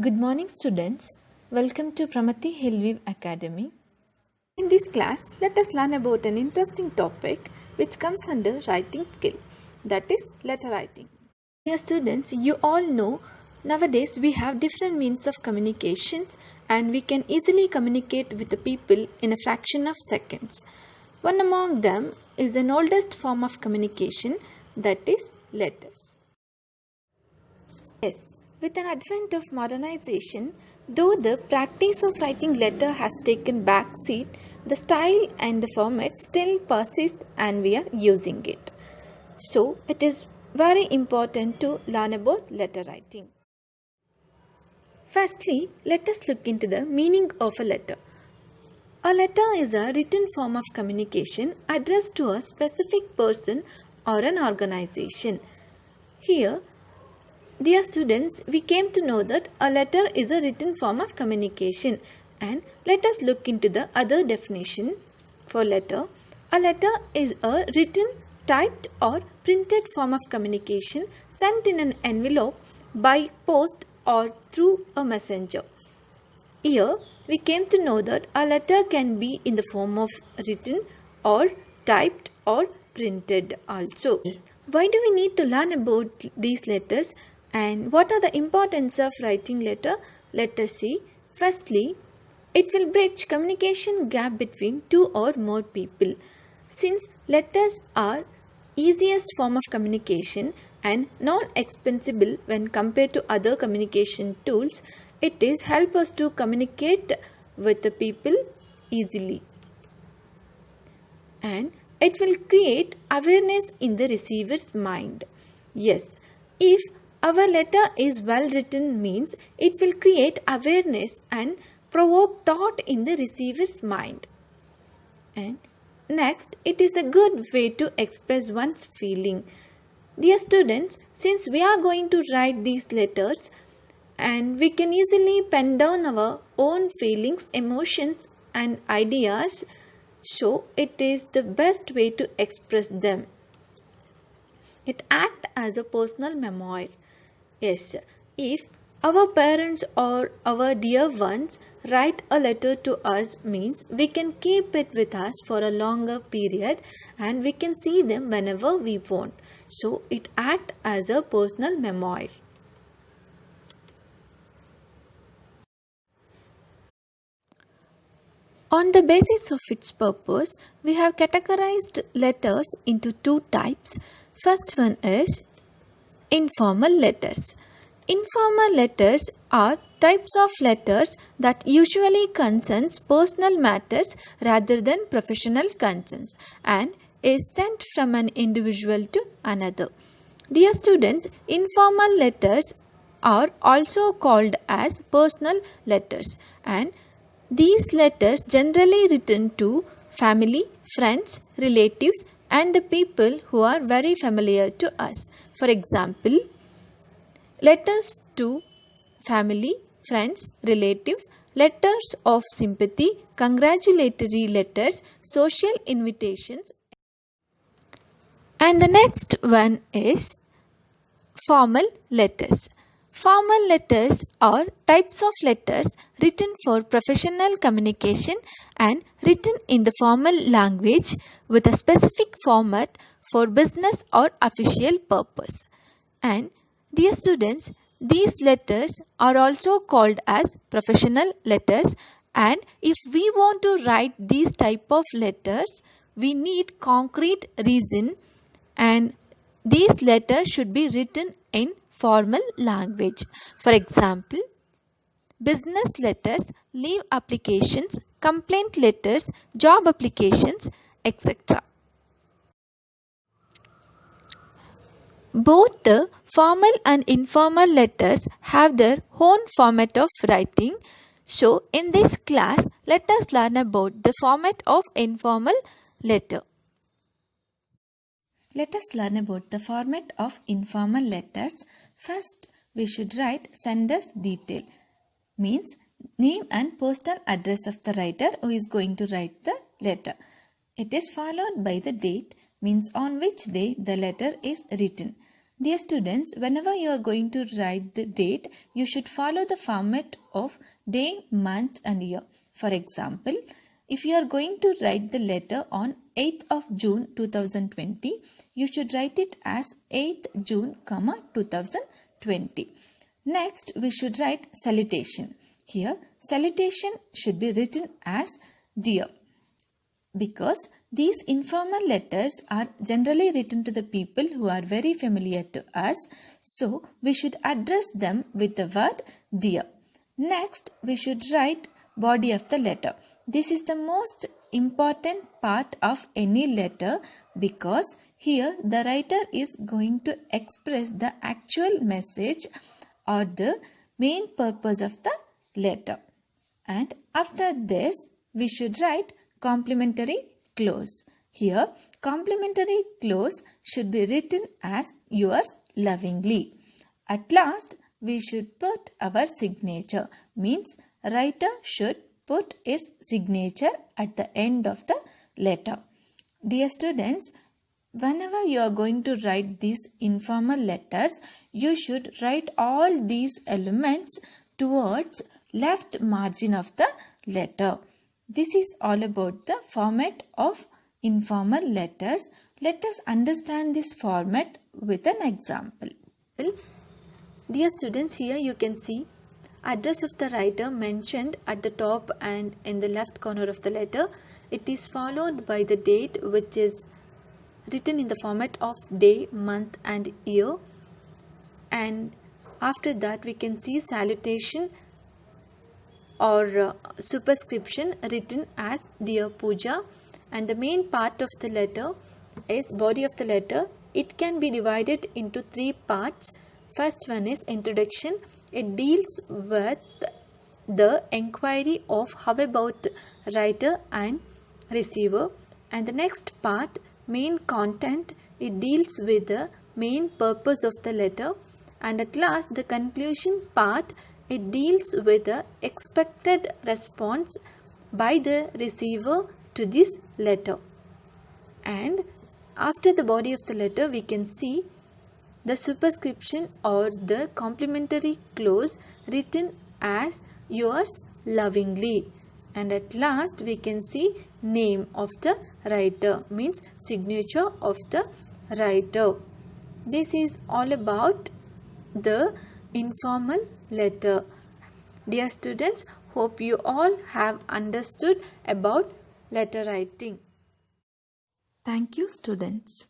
Good morning, students. Welcome to Pramati Hillview Academy. In this class, let us learn about an interesting topic which comes under writing skill, that is letter writing. Dear students, you all know nowadays we have different means of communications and we can easily communicate with the people in a fraction of seconds. One among them is an oldest form of communication, that is letters. Yes, with an advent of modernization, though the practice of writing letter has taken back seat, the style and the format still persist and we are using it. So, it is very important to learn about letter writing. Firstly, let us look into the meaning of a letter. A letter is a written form of communication addressed to a specific person or an organization. Here, dear students, we came to know that a letter is a written form of communication, and let us look into the other definition for letter. A letter is a written, typed or printed form of communication sent in an envelope by post or through a messenger. Here we came to know that a letter can be in the form of written or typed or printed also. Why do we need to learn about these letters and what are the importance of writing letter? Let us see. Firstly, it will bridge communication gap between two or more people. Since letters are easiest form of communication and non-expensible when compared to other communication tools, it is help us to communicate with the people easily. And it will create awareness in the receiver's mind. Yes, if our letter is well written means it will create awareness and provoke thought in the receiver's mind. And next, it is a good way to express one's feeling. Dear students, since we are going to write these letters and we can easily pen down our own feelings, emotions and ideas, so it is the best way to express them. It acts as a personal memoir. Yes, if our parents or our dear ones write a letter to us means we can keep it with us for a longer period and we can see them whenever we want. So it acts as a personal memoir. On the basis of its purpose, we have categorized letters into two types. First one is informal letters. Informal letters are types of letters that usually concerns personal matters rather than professional concerns and is sent from an individual to another. Dear students, informal letters are also called as personal letters, and these letters generally written to family, friends, relatives and the people who are very familiar to us. For example, letters to family, friends, relatives, letters of sympathy, congratulatory letters, social invitations. And the next one is formal letters. Formal letters are types of letters written for professional communication and written in the formal language with a specific format for business or official purpose. And dear students, these letters are also called as professional letters, and if we want to write these type of letters, we need concrete reason and these letters should be written in formal language. For example, business letters, leave applications, complaint letters, job applications, etc. Both the formal and informal letters have their own format of writing. So, in this class, let us learn about the format of informal letter. Let us learn about the format of informal letters. First, we should write sender's detail. Means name and postal address of the writer who is going to write the letter. It is followed by the date, means on which day the letter is written. Dear students, whenever you are going to write the date, you should follow the format of day, month and year. For example, if you are going to write the letter on 8th of June 2020, you should write it as 8th June, 2020. Next, we should write salutation. Here, salutation should be written as dear, because these informal letters are generally written to the people who are very familiar to us, so we should address them with the word dear. Next, we should write body of the letter. This is the most important part of any letter, because here the writer is going to express the actual message or the main purpose of the letter. And after this, we should write complimentary clause. Here, complimentary clause should be written as yours lovingly. At last, we should put our signature. Means, writer should put his signature at the end of the letter. Dear students, whenever you are going to write these informal letters, you should write all these elements towards left margin of the letter. This is all about the format of informal letters. Let us understand this format with an example. Dear students, here you can see address of the writer mentioned at the top and in the left corner of the letter. It is followed by the date, which is written in the format of day, month and year. And after that, we can see salutation or superscription written as Dear Pooja, and the main part of the letter is body of the letter. It can be divided into three parts. First one is introduction. It deals with the enquiry of how about writer and receiver, and the next part, main content, it deals with the main purpose of the letter, and at last the conclusion part, it deals with the expected response by the receiver to this letter. And after the body of the letter, we can see the superscription or the complimentary clause written as yours lovingly. And at last, we can see name of the writer, means signature of the writer. This is all about the informal letter. Dear students, hope you all have understood about letter writing. Thank you, students.